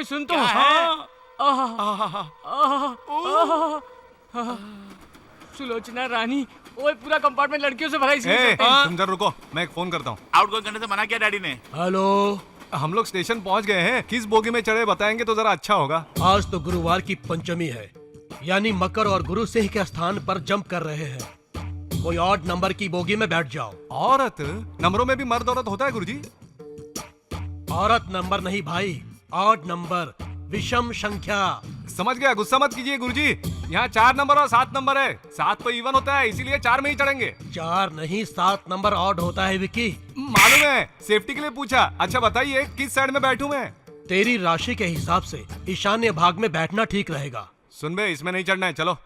ओए सुन तो। सुलोचना रानी, ओए पूरा कंपार्टमेंट लड़कियों से भरा इसलिए। तुम जरा रुको, मैं एक फोन करता हूँ। आउटगोइंग करने से मना किया डैडी ने। हेलो, हम लोग स्टेशन पहुँच गए हैं, किस बोगी में चढ़े बताएंगे तो जरा अच्छा होगा। आज तो गुरुवार की पंचमी है, यानी मकर और गुरु सिंह के स्थान पर जंप कर रहे हैं। कोई ऑड नंबर की बोगी में बैठ जाओ। औरत नंबरों में भी मर्द औरत होता है गुरुजी? औरत नंबर नहीं भाई, ऑड नंबर, विषम संख्या। समझ गया, गुस्सा मत कीजिए गुरुजी। यहाँ 4 नंबर और 7 नंबर है, 7 तो इवन होता है, इसीलिए 4 में ही चढ़ेंगे। 4 नहीं 7 नंबर ऑड होता है विकी। मालूम है, सेफ्टी के लिए पूछा। अच्छा बताइए किस साइड में बैठूं मैं? तेरी राशि के हिसाब से ईशान्य भाग में बैठना ठीक रहेगा। सुन बे, इसमें नहीं चढ़ना है, चलो।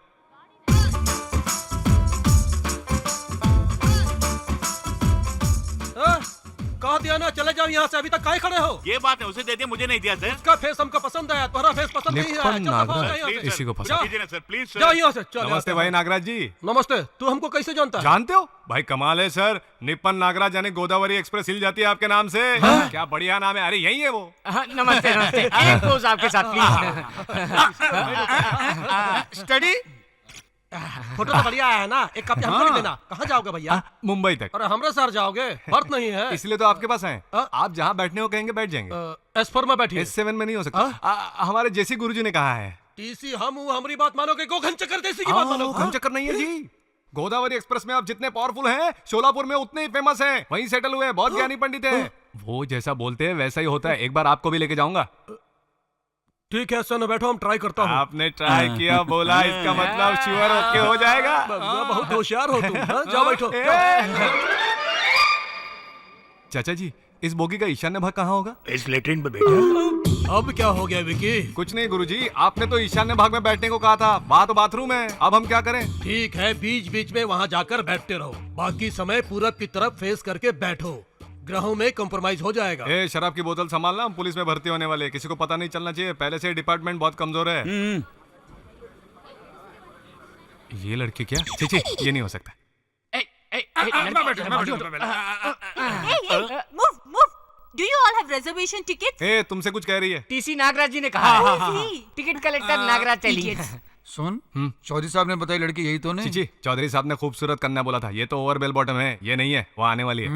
कहा दिया ना, चले जाओ यहाँ से, अभी तक काहे खड़े हो? ये बात है, उसे दे दिया, मुझे नहीं दिया सर। उसका फेस हमको पसंद आया, तुम्हारा फेस पसंद नहीं आया। चलो, भागो यहाँ से। इसी को पसंद। दीजिए ना सर, प्लीज सर। जाओ यहाँ से, चलो। नमस्ते भाई नागराज जी। नमस्ते। तू हमको कैसे जानता है? जानते हो भाई, कमाल है सर। निप्पन नागराज यानी गोदावरी एक्सप्रेस हिल जाती है आपके नाम से। क्या बढ़िया नाम है। अरे यही है वो। नमस्ते नमस्ते। एक पोज आपके साथ प्लीज। स्टडी फोटो तो बढ़िया है ना, एक कॉपी हमको भी देना। कहाँ जाओगे भैया? मुंबई तक। अरे हमरे साथ जाओगे? बर्थ नहीं है इसलिए तो आपके पास आए। आप जहाँ बैठने को कहेंगे बैठ जाएंगे। S4 में बैठिए। S7 में नहीं हो सकता। हमारे जैसी गुरुजी ने कहा है। टीसी हम हूँ, हमारी बात मानोगे? गोघन चक्कर देसी की बात मानोगे? गोघन चक्कर नहीं है जी। गोदावरी एक्सप्रेस में आप जितने पावरफुल हैं, शोलापुर में उतने ही फेमस हैं। वहीं सेटल हुए, बहुत ज्ञानी पंडित हैं। वो जैसा बोलते हैं वैसा ही होता है। एक बार आपको भी लेके जाऊंगा। ठीक है सर, बैठो, हम ट्राई करता हूँ। आपने ट्राई किया बोला, इसका मतलब श्योर ओके हो जाएगा। बहुत होशियार हो तुम। जाओ बैठो। चाचा जी, इस बोगी का ईशान्य भाग कहाँ होगा? इस लेटरिन पे बैठा। अब क्या हो गया विकी? कुछ नहीं गुरुजी, आपने तो ईशान्य भाग में बैठने को कहा था। वहाँ तो बाथरूम है, अब हम क्या करें? ठीक है, बीच बीच में वहाँ जाकर बैठते रहो, बाकी समय पूरब की तरफ फेस करके बैठो। ग्रहों में कॉम्प्रोमाइज हो जाएगा। ए, शराब की बोतल संभालना, हम पुलिस में भर्ती होने वाले। किसी को पता नहीं चलना चाहिए, पहले से डिपार्टमेंट बहुत कमजोर है। ये लड़की क्या? छी, ये नहीं हो सकता। Do you all have reservation tickets? ए, तुमसे कुछ कह रही है। टीसी नागराज जी ने कहा। टिकट कलेक्टर नागराज चली। सुन, चौधरी साहब ने बताई लड़की यही तो नहीं? जी, चौधरी साहब ने खूबसूरत कन्या बोला था। ये तो ओवर बेल बॉटम है, ये नहीं है, वो आने वाली है।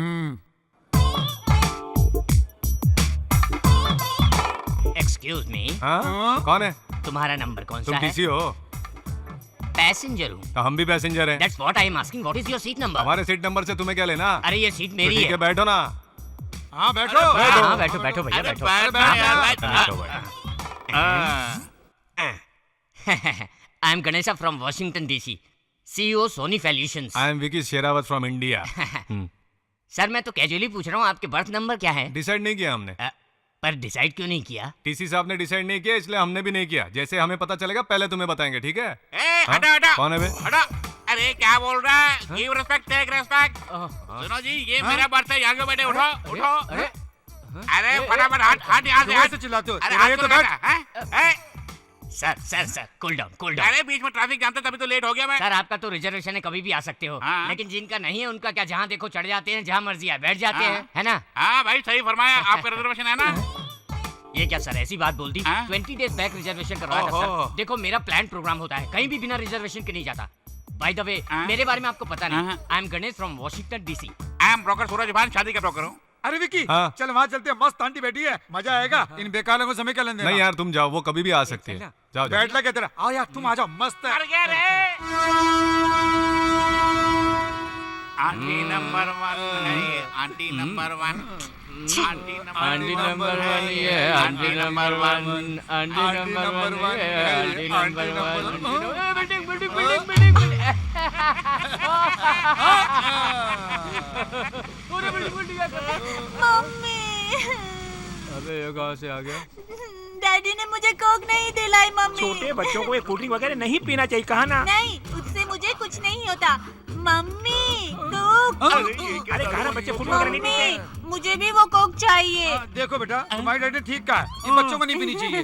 Excuse me. हाँ? कौन है? तुम्हारा नंबर कौन सा तुम है? टीसी हो? पैसेंजर हूँ। तो हम भी पैसेंजर हैं। That's what I am asking. What is your seat number? हमारे सीट नंबर से तुम्हें क्या लेना? अरे ये सीट मेरी ठीक है, है। बैठो ना। हाँ बैठो। हाँ बैठो बैठो भैया बैठो। I am Ganesha from Washington DC, CEO Sony Solutions. I am Vicky Sherawat from India. Sir मैं तो कैजुअली पूछ रहा हूँ, आपके बर्थ नंबर क्या है? डिसाइड नहीं किया हमने। पर डिसाइड क्यों नहीं किया? टीसी साहब ने डिसाइड नहीं किया, इसलिए हमने भी नहीं किया। जैसे हमें पता चलेगा पहले तुम्हें बताएंगे, ठीक है? हटा हटा। कौन है बे? हटा। अरे क्या बोल रहा है? Give respect, take respect. सुनो जी, ये मेरा बर्थ है, यहाँ क्यों बैठे? उठो उठो। अरे फटाफट हट यहाँ से। ऐसे चिल्लाते हो? अरे हाथ तो बैठ। Sir cool down. अरे बीच में ट्रैफिक जाम था, तभी तो लेट हो गया मैं। सर आपका तो रिजर्वेशन है, कभी भी आ सकते हो। हाँ। लेकिन जिनका नहीं है उनका क्या, जहाँ देखो चढ़ जाते हैं, जहाँ मर्जी आए बैठ जाते हैं, है ना? हाँ भाई सही फरमाया, आपका रिजर्वेशन है ना? ये क्या सर ऐसी बात बोल दी? 20 डेज बैक रिजर्वेशन करवाया था सर। देखो मेरा प्लान प्रोग्राम होता है, कहीं भी बिना रिजर्वेशन के नहीं जाता। बाय द वे मेरे बारे में आपको पता नहीं, I am Ganesh from Washington DC. I am broker Suraj Bhan, शादी का ब्रोकर हूँ। अरे विकी, हाँ? चल वहाँ चलते हैं, मस्त आंटी बैठी है, मजा आएगा। इन बेकारों को समय क्या लेने देना? नहीं यार तुम जाओ, वो कभी भी आ सकती है। जाओ जाओ। बैठ लगे तेरा। आओ यार तुम आ जाओ, मस्त है। मर गया रे। आंटी नंबर 1 है ये, आंटी नंबर 1। आंटी नंबर 1 ये, आंटी नंबर 1, आंटी नंबर 1 ये, आंटी नंबर 1। बिल्डिंग। मम्मी, अबे ये कहाँ से आ गया? डैडी ने मुझे कोक नहीं दिलाई मम्मी। छोटे बच्चों को ये कोल्ड ड्रिंक वगैरह नहीं पीना चाहिए, कहा ना? नहीं, उससे मुझे कुछ नहीं होता। Mummy Coke. अरे कहा ना बच्चे कोल्ड ड्रिंक वगैरह नहीं मम्मी, पीते। मुझे भी वो कोक चाहिए। देखो बेटा, तुम्हारी डैडी ने ठीक कहा, इन बच्चों को नहीं पीनी चाहिए।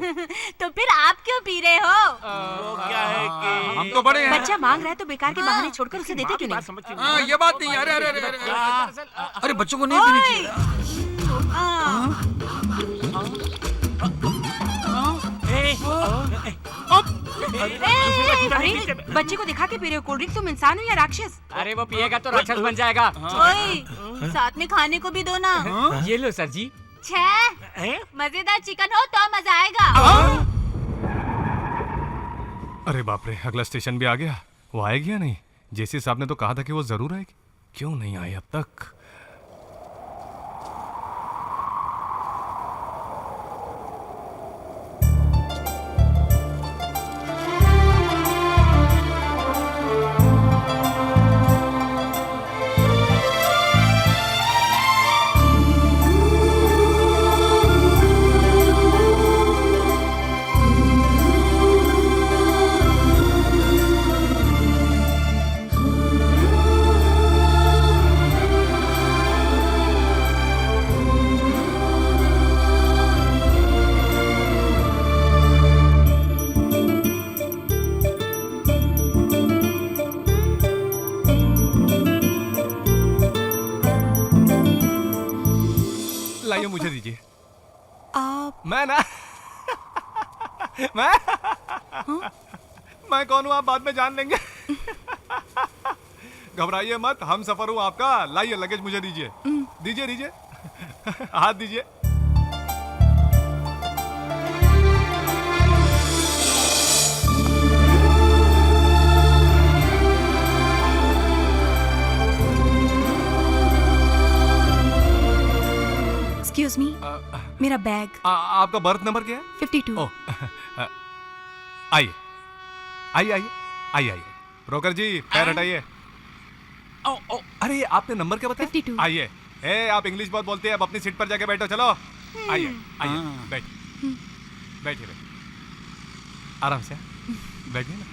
तो फिर आप क्यों पी रहे हो? वो क्या है कि हम तो बड़े हैं। बच्चा मांग रहा है तो बेकार के बहाने छोड़कर उसे देते क्यों नहीं? हाँ ये बात नहीं। अरे अरे अरे अरे बच्चों को नहीं पीनी चाहिए। अरे बच्चे को दिखा के पी रहे हो कोल्ड ड्रिंक? तुम इंसान हो या राक्षस? अरे वो पिएगा तो राक्षस बन जाएगा। ओए, साथ में खाने को भी दो ना। ये लो सर जी। छह मजेदार चिकन हो तो मजा आएगा। अरे बाप रे, अगला स्टेशन भी आ गया। वो आएगी या नहीं? जेसी साहब ने तो कहा था कि वो जरूर आएगी, क्यों नहीं आई अब तक? लाइए मुझे दीजिए। आप मैं ना मैं कौन हूँ आप बाद में जान लेंगे। घबराइए मत, हम सफर हूँ आपका। लाइए लगेज मुझे दीजिए। दीजिए दीजिए हाथ दीजिए। एक्सक्यूज मी, मेरा बैग। आपका बर्थ नंबर क्या है? 52। ओह, आइए आइए आइए आइए आइए। ब्रोकर जी पैर हटाइए। अरे आपने नंबर क्या बताया? 52। आइए। आप इंग्लिश बहुत बोलते हैं, अब अपनी सीट पर जाके बैठो। चलो आइए आइए, बैठिए बैठिए आराम से बैठिए ना।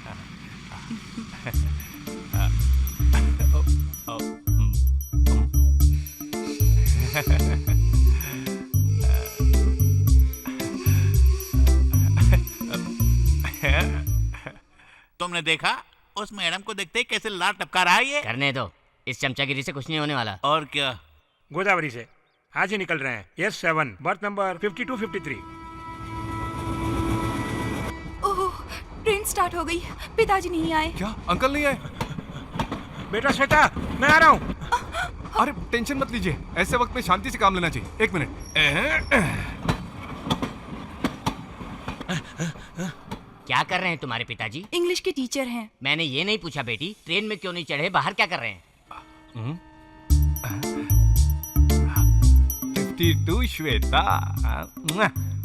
तुमने देखा उस मैडम को देखते ही कैसे लार टपका रहा है ये? करने दो, इस चमचागिरी से कुछ नहीं होने वाला। और क्या? गोदावरी से आज ही निकल रहे हैं। Yes 7 birth number 52-53। ओह, ट्रेन स्टार्ट हो गई। पिताजी नहीं आए। क्या अंकल नहीं आए? बेटा श्वेता, मैं आ रहा हूँ। अरे टेंशन मत लीजिए, ऐसे वक्त में शांति से काम लेना चाहिए। एक मिनट। क्या कर रहे हैं तुम्हारे पिताजी? इंग्लिश के टीचर हैं। मैंने ये नहीं पूछा बेटी, ट्रेन में क्यों नहीं चढ़े, बाहर क्या कर रहे हैं? 52 श्वेता,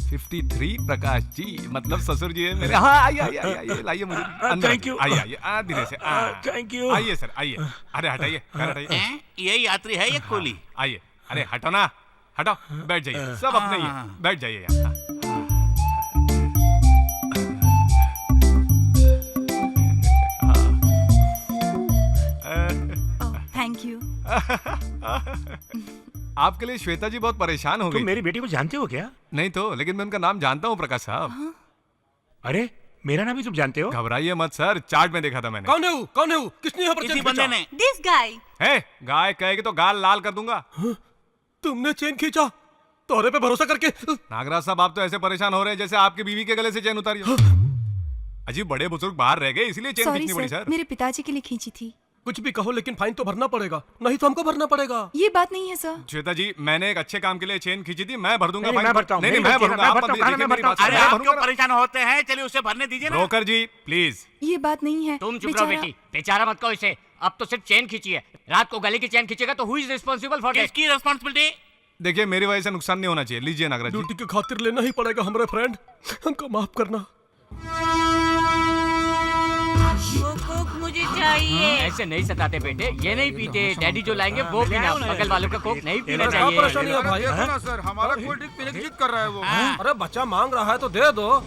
53 प्रकाश जी, मतलब ससुर जी है मेरे। हाँ आइए आइए आइए, लाइए मुझे अंदर। Thank you. आइए आइए धीरे से। Thank you. आइए सर आइए। अरे हटाइए पैर हटाइए। ये यात्री है ये कोली। आइए, अरे हटो ना, हटो, बैठ जाइए। सब अपने ही हैं, बैठ जाइए यहाँ। Thank you. आपके लिए श्वेता जी बहुत परेशान हो तुम गई। मेरी बेटी को जानते हो क्या? नहीं तो, लेकिन मैं उनका नाम जानता हूँ प्रकाश साहब। अरे मेरा नाम भी तुम जानते हो? घबराइए मत सर, चार्ट में देखा था मैंने। कौन है वो? कौन है वो? किसने यहाँ पर इसी चेन बंदे खींचा? ने। This guy. है गाय कहेगी तो गाल लाल कर दूंगा। तुमने चेन खींचा? तोरे पे भरोसा करके। नागराज साहब आप तो ऐसे परेशान हो रहे हैं जैसे आपकी बीवी के गले से चेन उतारी हो। अजीब, बड़े बुजुर्ग बाहर रह गए इसलिए चेन सॉरी खींचनी पड़ी सर, सर। मेरे पिताजी के लिए खींची थी। कुछ भी कहो लेकिन फाइन तो भरना पड़ेगा, नहीं तो हमको भरना पड़ेगा। ये बात नहीं है सर। श्वेता जी, मैंने एक अच्छे काम के लिए चेन खींची थी, मैं भर दूंगा। नहीं, मैं भरता हूँ। नहीं, मेरी मैं गलती है, भरूंगा। मैं आप भरता मत हूँ, देखिए मैं मेरी भरता बात। हूँ। अरे मैं आप भरूंगा क्यों ना। परेशान होते हैं? चलिए उसे भरने दीजिए ना। ब्रोकर जी प्लीज। ये बात नहीं है। तुम चुप रहो बेटी, बेचारा मत कहो इसे। अब तो सिर्फ चेन खींची है, रात को गले की चेन खींचेगा तो who is responsible for that? किसकी रिस्पांसिबिलिटी? देखिए मेरी वजह से नुकसान नहीं होना चाहिए। लीजिए नागराज जी। ड्यूटी की खातिर लेना ही पड़ेगा हमारे फ्रेंड, हमको माफ करना। वो कोक मुझे चाहिए। ऐसे नहीं सताते बेटे, ये नहीं पीते। डैडी जो लाएंगे वो पीना, बगल वालों का कोक नहीं पीना क्या चाहिए। परेशानी है भाई? देखो ना सर, हमारा कोल्ड ड्रिंक पीने की जिद कर रहा है वो। अरे बच्चा मांग रहा है तो दे दो।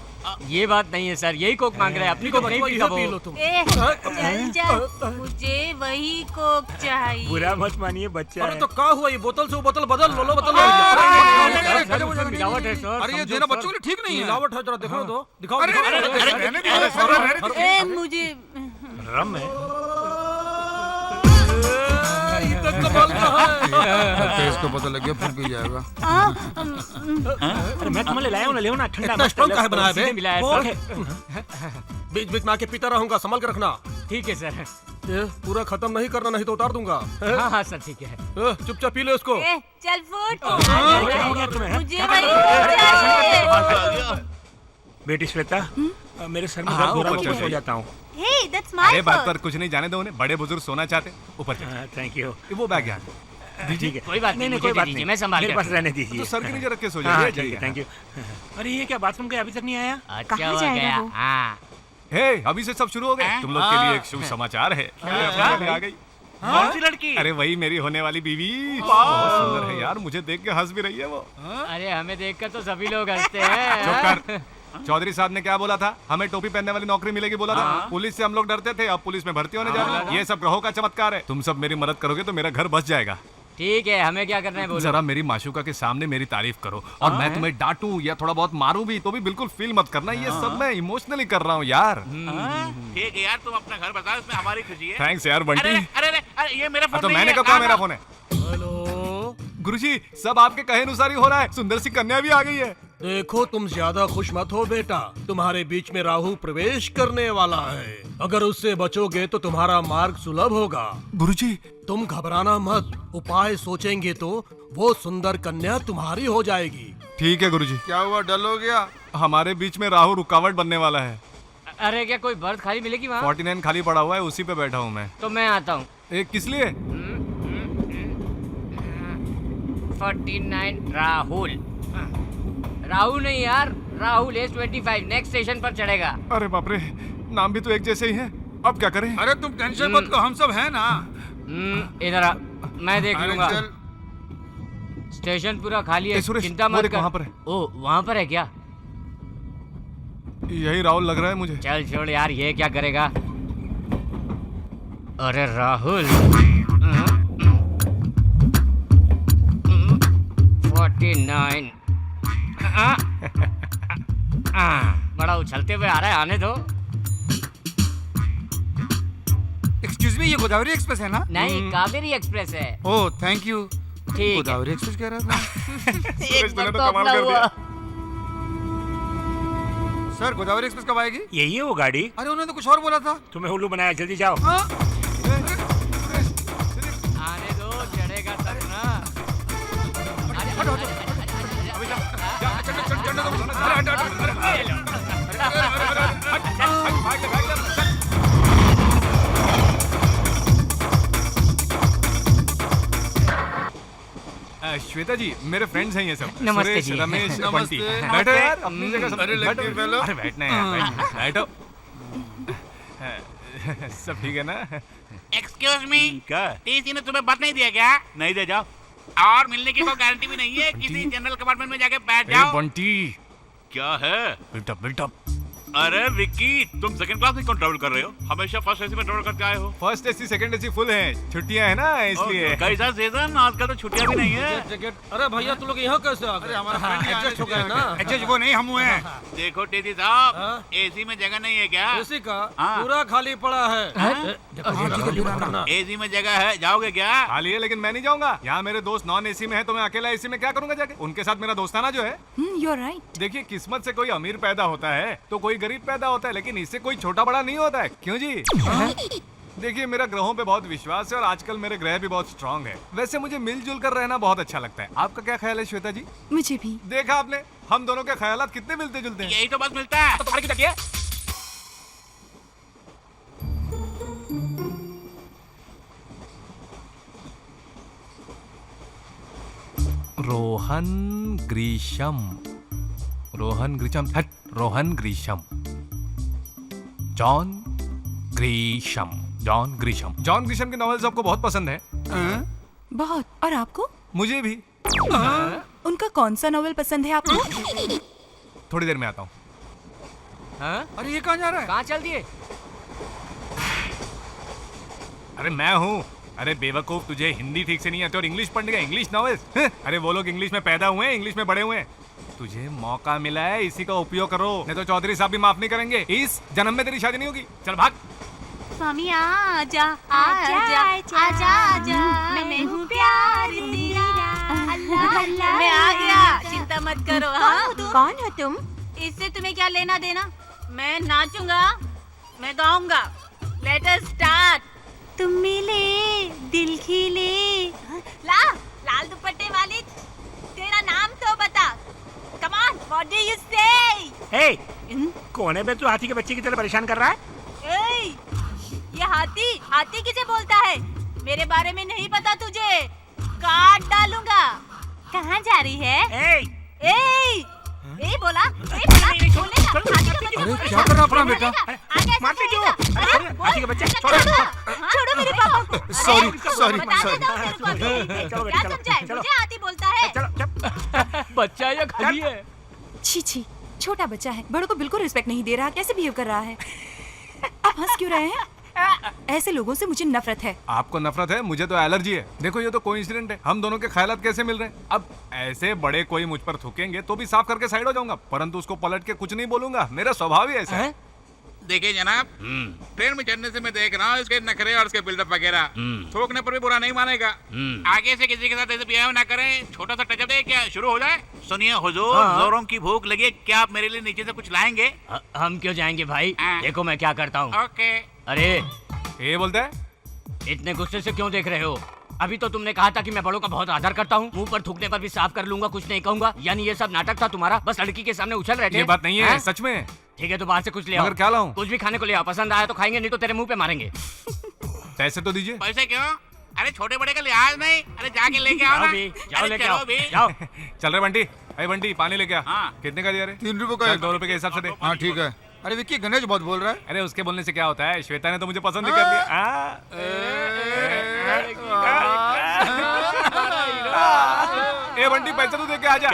ये बात नहीं है सर, यही कोक मांग रहा है, अपनी कोक नहीं पीता पी लो वो। तुम। चल जा, मुझे वही कोक चाहिए। बुरा मत मानिए, बच्चा अरे है। तो क्या हुआ? ये बोतल से वो बोतल बदल लो, बोतल सर, उसमें मिलावट है सर। अरे ये देना बच्चों के लिए ठीक नहीं है। मिलावट है, जरा देखो तो दिखाओ। अरे रहने दीजिए सर, रहने दीजिए। मुझे रम है। ये तो कमाल का है। इसको पता लग गया फिर भी जाएगा। अरे मैं तुम्हें ले लाया हूँ, ले ना ठंडा इतना स्ट्रॉन्ग काहे बनाया बे? मिला है बोल। सर। बीच बीच में आके पीता रहूंगा, संभल के रखना। ठीक है सर। ये पूरा खत्म नहीं करना, नहीं तो उतार दूंगा। हाँ हाँ सर ठीक है। चुपचाप पी ले इसको। ए, चल फुट। क्या हो गया तुम्हें? मुझे वही चाहिए। बेटी श्वेता, मेरे सर में हाँ, दर्द हो रहा ऊपर है, चढ़ सो जाता हूँ। Hey, that's my अरे बात fault. पर कुछ नहीं, जाने दो उन्हें, बड़े बुजुर्ग सोना चाहते ऊपर चढ़ो। Thank you. वो बैग यहाँ ठीक है, कोई बात नहीं, नहीं, मुझे कोई दे बात दीजिए, नहीं, मैं संभाल मेरे के पास रखूंगा। रहने दीजिए। तो सर के नीचे रख के सो हाँ, जाइए। ठीक है, थैंक यू। अरे ये क्या बाथरूम का अभी तक नहीं आया? अच्छा कहाँ हो जाएगा गया। वो? हाँ हे, अभी से सब शुरू हो गए। तुम लोग के लिए एक शुभ समाचार है। आ गई। कौन सी लड़की? अरे वही मेरी होने वाली बीवी। बहुत सुंदर है यार, मुझे देख के हंस भी रही है वो। अरे हमें देखकर तो सभी लोग हंसते हैं। चुप कर। चौधरी साहब ने क्या बोला था? हमें टोपी पहनने वाली नौकरी मिलेगी बोला था। पुलिस से हम लोग डरते थे, अब पुलिस में भर्ती होने जा रहे हैं। ये सब ग्रहों का चमत्कार है। तुम सब मेरी मदद करोगे तो मेरा घर बच जाएगा। ठीक है, हमें क्या करना है बोलो। जरा मेरी माशूका के सामने मेरी तारीफ करो, और मैं तुम्हें डांटूं या थोड़ा बहुत मारूं भी तो भी बिल्कुल फील मत करना। ये सब मैं इमोशनली कर रहा हूँ यार। ठीक है यार, तुम अपना घर बताओ, इसमें हमारी खुशी है। थैंक्स यार बंटी। अरे अरे अरे अरे, ये मेरा फोन तो नहीं मैंने है। कब कहा मेरा फोन है? हेलो, गुरुजी सब आपके कहे अनुसार ही हो रहा है। सुंदर सी कन्या भी आ गई है। देखो तुम ज्यादा खुश मत हो बेटा, तुम्हारे बीच में राहु प्रवेश करने वाला है। अगर उससे बचोगे तो तुम्हारा मार्ग सुलभ होगा। गुरुजी तुम घबराना मत, उपाय सोचेंगे तो वो सुंदर कन्या तुम्हारी हो जाएगी। ठीक है गुरुजी। क्या हुआ, डल हो गया? हमारे बीच में राहु रुकावट बनने वाला है। अरे क्या कोई बर्थ खाली मिलेगी वहाँ? 49 खाली पड़ा हुआ है, उसी पे बैठा हूँ मैं। तो मैं आता हूँ। किस लिए? 49 राहुल। राहुल नहीं यार, राहुल S25 नेक्स्ट स्टेशन पर चढ़ेगा। अरे बाप रे, नाम भी तो एक जैसे ही है। अब क्या करें? अरे तुम टेंशन मत लो, हम सब हैं ना। इधर आ, मैं देख अरे लूंगा। चल। स्टेशन पूरा खाली है, सुरेश, चिंता वो मत देख कर। वहाँ पर है। ओ वहाँ पर है क्या? यही राहुल लग रहा है मुझे। चल छोड़ यार, ये क्या करेगा? अरे राहुल 49 बड़ा उछलते हुए आ रहा है, आने दो। एक्सक्यूज मी, ये गोदावरी एक्सप्रेस है ना? नहीं, कावेरी एक्सप्रेस है। Oh thank you. ठीक है। गोदावरी एक्सप्रेस कह रहा था। सुरेश तूने तो तो कमाल अपना कर दिया। हुआ। सर गोदावरी एक्सप्रेस कब आएगी? यही है वो गाड़ी? अरे उन्होंने तो कुछ और बोला था। तुम्हें उल्लू बनाया, जल्दी जाओ। आने दो, चढ़ेगा तब ना। श्वेता जी, मेरे फ्रेंड्स हैं ये सब। नमस्ते सुरेश, जी। रमेश, नमस्ते। बंटी। बैठो यार अपनी जगह सब। अरे लड़की बैठो। फेलो। अरे बैठना है यार, बैठो। सब ठीक है ना? एक्सक्यूज मी, क्या? टीसी ने तुम्हें बात नहीं दिया क्या? नहीं दे जाओ। और मिलने की कोई गारंटी भी नहीं है। किसी जनरल कंपार्टमेंट में जाके बैठ ए जाओ। बंटी, क्या है? बिल्टअप। अरे विक्की, तुम सेकंड क्लास में क्यों ट्रैवल कर रहे हो? हमेशा फर्स्ट एसी में ट्रैवल करके आए हो। First AC second AC full है, छुट्टियां है ना इसलिए। कैसा सीजन, आजकल तो छुट्टियां भी नहीं है। अरे भैया तुम लोग यहाँ कैसे आ गए? एडजस्ट हो गए ना? एडजस्ट वो नहीं, हम हुए हैं। देखो टीसी साहब, हाँ? एसी में जगह नहीं है क्या? एसी का हाँ। पूरा खाली पड़ा है। एसी में जगह है, जाओगे क्या? खाली है लेकिन मैं नहीं जाऊंगा। यहाँ मेरे दोस्त नॉन एसी में है, तो मैं अकेला एसी में क्या करूंगा जाके? उनके साथ मेरा दोस्ताना जो है। You are right. देखिए, किस्मत से कोई अमीर पैदा होता है तो कोई गरीब पैदा होता है, लेकिन इससे कोई छोटा बड़ा नहीं होता है। क्यों जी? देखिए, मेरा ग्रहों पे बहुत विश्वास है और आजकल मेरे ग्रह भी बहुत स्ट्रांग है। वैसे मुझे मिलजुल कर रहना बहुत अच्छा लगता है। आपका क्या ख्याल है श्वेता जी? मुझे भी। देखा आपने, हम दोनों के ख्यालात कितने मिलते जुलते हैं। यही तो बस मिलता है। तो तुम्हारी क्या है? रोहन ग्रीशम, रोहन ग्रीशम, हट, Rohan Grisham, John Grisham, John Grisham. John Grisham के नॉवेल्स आपको बहुत पसंद है? बहुत। और आपको? मुझे भी। उनका कौन सा नॉवेल पसंद है आपको? थोड़ी देर में आता हूँ। हाँ? अरे ये कहाँ जा रहा है? कहाँ चल दिए? अरे मैं हूँ। अरे बेवकूफ, तुझे हिंदी ठीक से नहीं आती और इंग्लिश पढ़ने का, इंग्लिश नॉवेल्स? अरे वो लोग इंग्लिश में पैदा हुए हैं, इंग्लिश में बड़े हुए हैं। तुझे मौका मिला है, इसी का उपयोग करो, नहीं तो चौधरी साहब भी माफ नहीं करेंगे। इस जन्म में तेरी शादी नहीं होगी। चल भाग। स्वामी आजा आजा आजा आजा मैं हूँ प्यार तेरा अल्लाह अल्लाह मैं आ गया, चिंता मत करो। हाँ कौन हो तुम? इससे तुम्हें क्या लेना देना? मैं नाचूंगा, मैं गाऊंगा। Let us start. तुम मिले दिल खिले। ला लाल दुपट्टे वाली, तेरा नाम तो बता। Come on, what do you से? हे, कोने में तू हाथी के बच्चे की तरह परेशान कर रहा है? ए, ये हाथी किसे बोलता है? मेरे बारे में नहीं पता तुझे? काट डालूंगा। कहाँ जा रही है? ए बोला बोलेगा। अरे क्या कर रहा अपना बेटा? मारते क्यों? अरे हाथी के बच्चे छोड़ो मेरे पापा को। सॉरी चलो क्या समझाए? मुझे हाथी बोलता है। चलो बच्चा या खली है? छी छी, छोटा बच्चा है, बड़ों को बिल्कुल रिस्पेक्ट नहीं दे रहा। कैसे बिहेव कर रहा है? आप हंस क्यों रहे हैं? ऐसे लोगों से मुझे नफरत है। आपको नफरत है, मुझे तो एलर्जी है। देखो ये तो कोइंसिडेंट है, हम दोनों के ख्यालात कैसे मिल रहे हैं। अब ऐसे बड़े कोई मुझ पर थूकेंगे तो भी साफ करके साइड हो जाऊंगा, परंतु उसको पलट के कुछ नहीं बोलूंगा। मेरा स्वभाव ही ऐसा है। देखिए जनाब, ट्रेन में चढ़ने से मैं देख रहा हूँ इसके नखरे और इसके बिल्डअप वगैरह। थोकने पर भी बुरा नहीं मानेगा। आगे से किसी के साथ ऐसे बिहेव ना करें। छोटा सा टचअप दे, क्या शुरू हो जाए? सुनिए हुजूर, जोरों की भूख लगी है, क्या आप मेरे लिए नीचे से कुछ लाएंगे? हम क्यों जाएंगे भाई? देखो मैं क्या करता हूँ। ओके। अरे ये बोलता है, इतने गुस्से से क्यों देख रहे हो? अभी तो तुमने कहा था कि मैं बड़ों का बहुत आदर करता हूँ, मुंह पर थूकने पर भी साफ कर लूंगा, कुछ नहीं कहूंगा। यानी ये सब नाटक था तुम्हारा? बस लड़की के सामने उछल रहे थे? ये बात नहीं है, सच में। ठीक है तो बाहर से कुछ ले आओ। मगर क्या लाऊं? कुछ भी खाने को ले आओ, पसंद आया तो खाएंगे, नहीं तो तेरे मुंह पे मारेंगे। पैसे तो दीजिए। पैसे क्यों? अरे छोटे बड़े का लिहाज नहीं। अरे जाके लेके आओ जाओ ना। भी, जाओ अरे लेके चलो आओ, भी। जाओ। चल रहे बंटी। अरे बंटी पानी लेके आ। हाँ। कितने का दिया रे? 3 रुपए चल, का। 2 रुपए के हिसाब से दे। हाँ ठीक है। अरे विक्की, गणेश बहुत बोल रहा है। अरे उसके बोलने से क्या होता है, श्वेता ने तो मुझे पसंद ही कर लिया। ए बंटी, पैसे तो दे के आजा।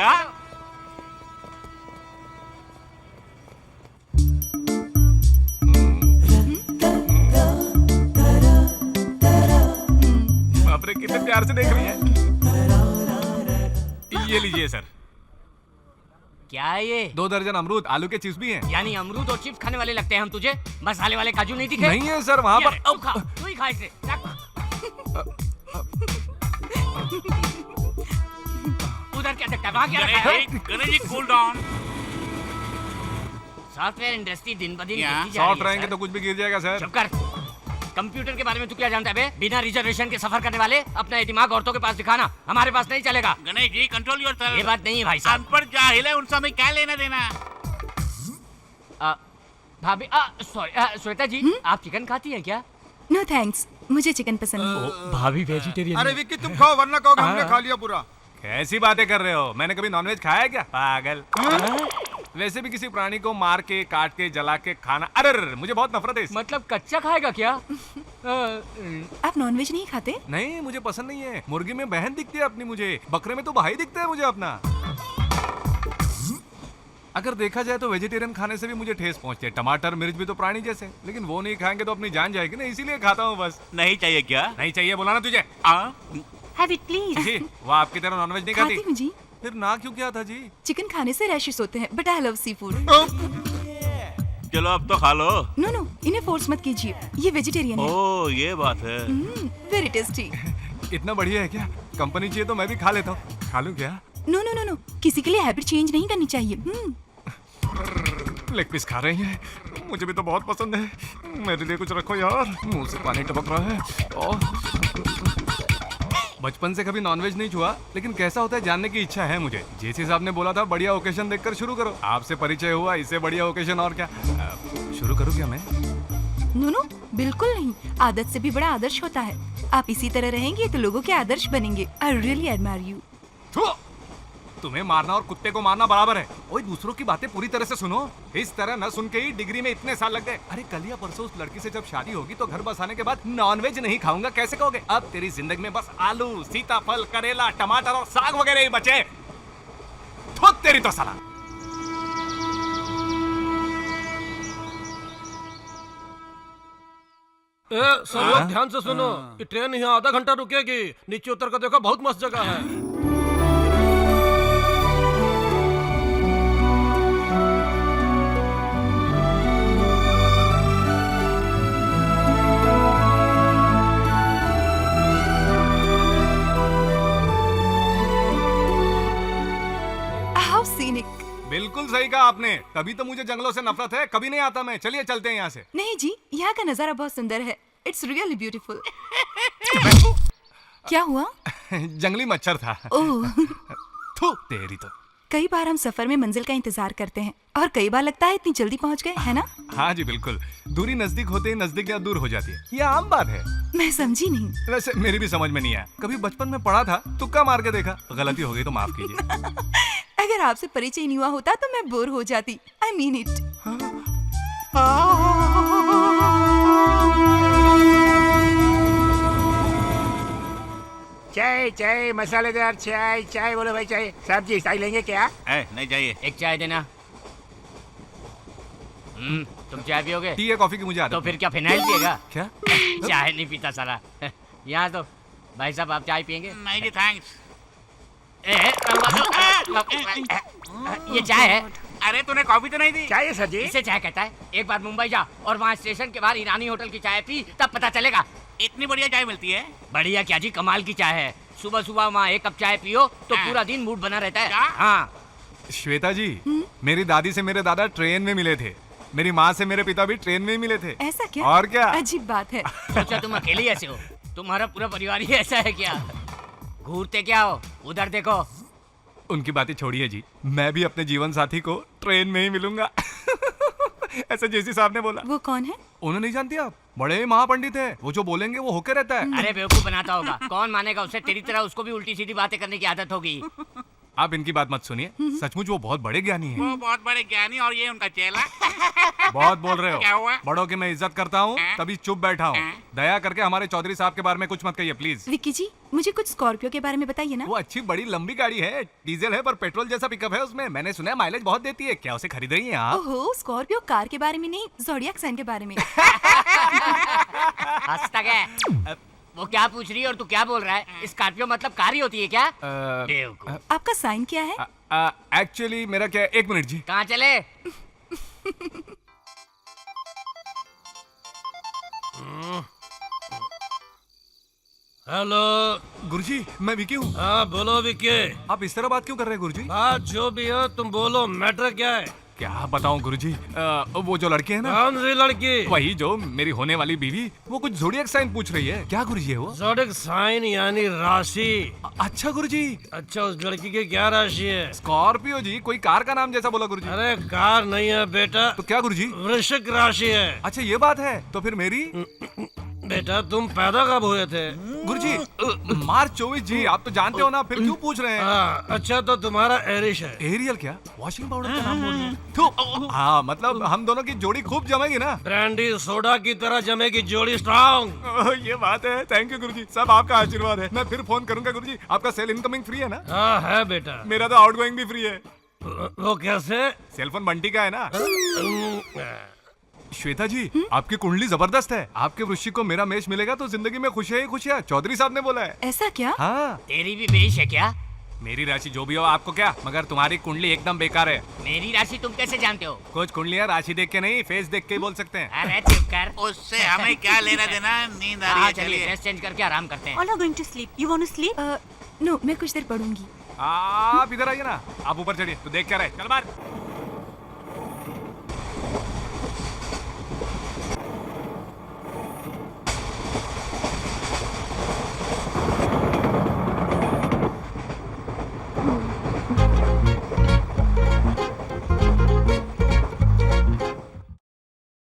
बाप रे, कितने प्यार से देख रही है। ये लीजिए सर। क्या है ये? 2 दर्जन अमरूद, आलू के चिप्स भी हैं। यानी अमरूद और चिप्स खाने वाले लगते हैं हम तुझे? मसाले वाले काजू नहीं दिखे? नहीं है सर, वहाँ ये पर। ले, तू खा, तू ही खा इसे। उधर क्या देखता है? वहाँ क्या रखा है? Ganesh ji cool down. Software industry दिन ब दिन क्या? गिरती जा रही सॉफ्ट है, रहेंगे सर। तो कुछ भी गिर जाएगा सर। चुप कर। कंप्यूटर के बारे में तू क्या जानता है बे? बिना रिजर्वेशन के सफर करने वाले अपना दिमाग औरतों के पास दिखाना हमारे पास नहीं चलेगा। गणेश जी कंट्रोल योर ये बात नहीं है भाई साहब। अनपढ़ जाहिल है, उनसे हमें क्या लेना देना? भाभी, सॉरी, श्वेता जी, आप चिकन खाती हैं क्या? नो थैंक्स, मुझे चिकन पसंद नहीं। भाभी वेजिटेरियन। अरे विक्की, तुम खाओ वरना कहोगे हमने खा लिया पूरा। कैसी बातें कर रहे हो? मैंने कभी नॉनवेज खाया है क्या, पागल? वैसे भी किसी प्राणी को मार के, काट के, जला के खाना, अरे मुझे बहुत नफरत है इससे। मतलब कच्चा खाएगा क्या? आप नॉनवेज नहीं खाते? नहीं, मुझे पसंद नहीं है। मुर्गी में बहन दिखती है अपनी मुझे, बकरे में तो भाई दिखता है मुझे अपना। अगर देखा जाए तो वेजिटेरियन खाने से भी मुझे ठेस पहुंचती है। टमाटर मिर्च भी तो प्राणी जैसे, लेकिन वो नहीं खाएंगे तो अपनी जान जाएगी ना, इसीलिए खाता हूँ बस। नहीं चाहिए क्या? नहीं चाहिए बोला ना तुझे। Have it please. जी, वो आपकी तरह नॉनवेज नहीं खाती खाती? हूँ जी। फिर ना क्यों किया था जी? चिकन खाने से रैशेस होते हैं, but I love seafood. चलो अब तो खा लो। नो नो, इन्हें फोर्स मत कीजिए, ये वेजिटेरियन है। ओ ये बात है। Very tasty. इतना बढ़िया है क्या? कंपनी चाहिए तो मैं भी खा लेता हूँ। खा लूँ क्या? नो नो नो नो, किसी के लिए हैबिट चेंज नहीं करनी चाहिए। लेग पीस खा रही है, मुझे भी तो बहुत पसंद है। मेरे लिए कुछ रखो यार, मुंह से पानी टपक रहा है। बचपन से कभी नॉनवेज नहीं छुआ, लेकिन कैसा होता है जानने की इच्छा है मुझे। जेसी साहब ने बोला था बढ़िया ओकेजन देखकर शुरू करो। आपसे परिचय हुआ, इससे बढ़िया ओकेजन और क्या। शुरू करूँ क्या मैं? नो नो, बिल्कुल नहीं। आदत से भी बड़ा आदर्श होता है। आप इसी तरह रहेंगे तो लोगों के आदर्श बनेंगे। I really admire you. तुम्हें मारना और कुत्ते को मारना बराबर है। ओए दूसरों की बातें पूरी तरह से सुनो। इस तरह न सुन के ही डिग्री में इतने साल लग गए। अरे कल या परसों उस लड़की से जब शादी होगी तो घर बस आने के बाद नॉनवेज नहीं खाऊंगा कैसे कहोगे? अब तेरी जिंदगी में बस आलू, सीताफल, करेला, टमाटर और साग वगैरह ही बचे। थोक तेरी तो साला। सब लोग ध्यान से सुनो, ये ट्रेन यहाँ आधा घंटा रुकेगी। नीचे उतर कर देखो, बहुत मस्त जगह है। How scenic. बिल्कुल सही कहा आपने, तभी तो मुझे जंगलों से नफरत है, कभी नहीं आता मैं। चलिए चलते हैं यहाँ से। नहीं जी, यहाँ का नजारा बहुत सुंदर है। It's really beautiful. क्या हुआ? जंगली मच्छर था। ओह, थू तेरी तो। कई बार हम सफर में मंजिल का इंतजार करते हैं और कई बार लगता है इतनी जल्दी पहुँच गए, है ना? हाँ जी बिल्कुल, दूरी नजदीक होते ही नजदीकियाँ दूर हो जाती है, ये आम बात है। मैं समझी नहीं। वैसे मेरी भी समझ में नहीं आया, कभी बचपन में पढ़ा था, तुक्का मार के देखा, गलती हो गई तो माफ कीजिए। अगर आपसे परिचय नहीं हुआ होता तो मैं बोर हो जाती। I mean it. चाय चाय मसालेदार चाय। चाय बोलो भाई, चाय। सब्जी चाय लेंगे क्या? नहीं चाहिए। एक चाय देना। तुम चाय पियोगे? टी या कॉफी की मुझे आदत तो फिर क्या फिनाइल पिएगा? क्या? चाय नहीं पीता साला। यहाँ तो भाई साहब आप चाय पियेंगे? नहीं जी थैंक्स। ये चाय है। अरे तूने कॉफी तो नहीं दी? चाय है सर जी। इसे चाय कहता है। एक बार मुंबई जा और वहाँ स्टेशन के बाहर ईरानी होटल की चाय पी, तब पता चलेगा। इतनी बढ़िया चाय मिलती है? बढ़िया क्या जी, कमाल की चाय है। सुबह सुबह वहाँ एक कप चाय पियो तो पूरा दिन मूड बना रहता है। हाँ श्वेता जी, मेरी दादी से मेरे दादा ट्रेन में मिले थे, मेरी माँ से मेरे पिता भी ट्रेन में ही मिले थे। ऐसा क्या? और क्या? अजीब बात है। सोचा तुम अकेले ऐसे हो, तुम्हारा पूरा परिवार ही ऐसा है क्या? घूरते क्या हो? उधर देखो। उनकी बातें छोड़िए जी, मैं भी अपने जीवन साथी को ट्रेन में ही मिलूंगा। ऐसा जेसी साहब ने बोला। वो कौन है? उन्हें नहीं जानती आप? बड़े महापंडित है, वो जो बोलेंगे वो होके रहता है। अरे बेवकूफ बनाता होगा, कौन मानेगा उसे? तेरी तरह उसको भी उल्टी सीधी बातें करने की आदत होगी। आप इनकी बात मत सुनिए, सचमुच वो बहुत बड़े ज्ञानी हैं। वो बहुत बड़े ज्ञानी और ये उनका चेला। बहुत बोल रहे क्या हो। हुआ? बड़ों की मैं इज्जत करता हूँ, तभी चुप बैठा हूँ। दया करके हमारे चौधरी साहब के बारे में कुछ मत कहिए प्लीज। विक्की जी, मुझे कुछ स्कॉर्पियो के बारे में बताइए ना। वो अच्छी बड़ी लंबी गाड़ी है, डीजल है पर पेट्रोल जैसा पिकअप है उसमें। मैंने सुना है माइलेज बहुत देती है, क्या उसे खरीद रही हैं आप? ओहो, स्कॉर्पियो कार के बारे में नहीं, ज़ोडिएक साइन के बारे में। हंसता क्या है? वो क्या पूछ रही है और तू क्या बोल रहा है? स्कॉर्पियो मतलब कार ही होती है क्या? बेवकूफ। आपका साइन क्या है? एक्चुअली मेरा क्या है, एक मिनट जी। कहाँ चले? हेलो गुरुजी, मैं विकी हूँ। हाँ बोलो विक्की। आप इस तरह बात क्यों कर रहे हैं गुरुजी? बात जो भी हो तुम बोलो, मैटर क्या है? क्या बताऊं गुरुजी, वो जो लड़की है ना, कौन सी लड़की? वही जो मेरी होने वाली बीवी, वो कुछ ज़ोडिएक साइन पूछ रही है। क्या गुरुजी है वो? ज़ोडिएक साइन यानी राशि। अच्छा गुरुजी। अच्छा, उस लड़की की क्या राशि है? स्कॉर्पियो जी, कोई कार का नाम जैसा बोला गुरुजी। अरे कार नहीं है बेटा, तो क्या गुरुजी? वृश्चिक राशि है। अच्छा ये बात है, तो फिर मेरी? बेटा तुम पैदा कब हुए थे? गुरुजी, मार्च 24 जी, आप तो जानते हो ना, फिर क्यों पूछ रहे हैं? हाँ, अच्छा तो तुम्हारा एरिश है। एरियल क्या? वॉशिंग पाउडर का नाम बोल रहे हैं। थू, हाँ मतलब हम दोनों की जोड़ी खूब जमेगी ना। ब्रांडी सोडा की तरह जमेगी जोड़ी स्ट्रॉन्ग। ये बात है, थैंक यू गुरुजी, सब आपका आशीर्वाद है। मैं फिर फोन करूंगा गुरुजी। आपका सेल इनकमिंग फ्री है ना? हाँ है बेटा। मेरा तो आउटगोइंग भी फ्री है। वो कैसे? सेलफोन बंटी का है ना। श्वेता जी, आपकी कुंडली जबरदस्त है। आपके वृश्चिक को मेरा मेष मिलेगा तो जिंदगी में खुशियां ही खुशियां, चौधरी साहब ने बोला है। ऐसा क्या? हाँ, तेरी भी मेष है क्या? मेरी राशि जो भी हो आपको क्या, मगर तुम्हारी कुंडली एकदम बेकार है। मेरी राशि तुम कैसे जानते हो? कुछ कुंडलियां राशि देख के नहीं, फेस देख के ही बोल सकते हैं। अरे चुप कर। उससे हमें क्या लेना देना, नींद आ रही हाँ है। चलिए, चलिए ड्रेस चेंज करके आराम करते हैं। All are going to sleep. You want to sleep? No, मैं कुछ देर पढ़ूंगी। आप इधर आइए ना, आप ऊपर चढ़िए। तो देख क्या रहे, चल बाहर।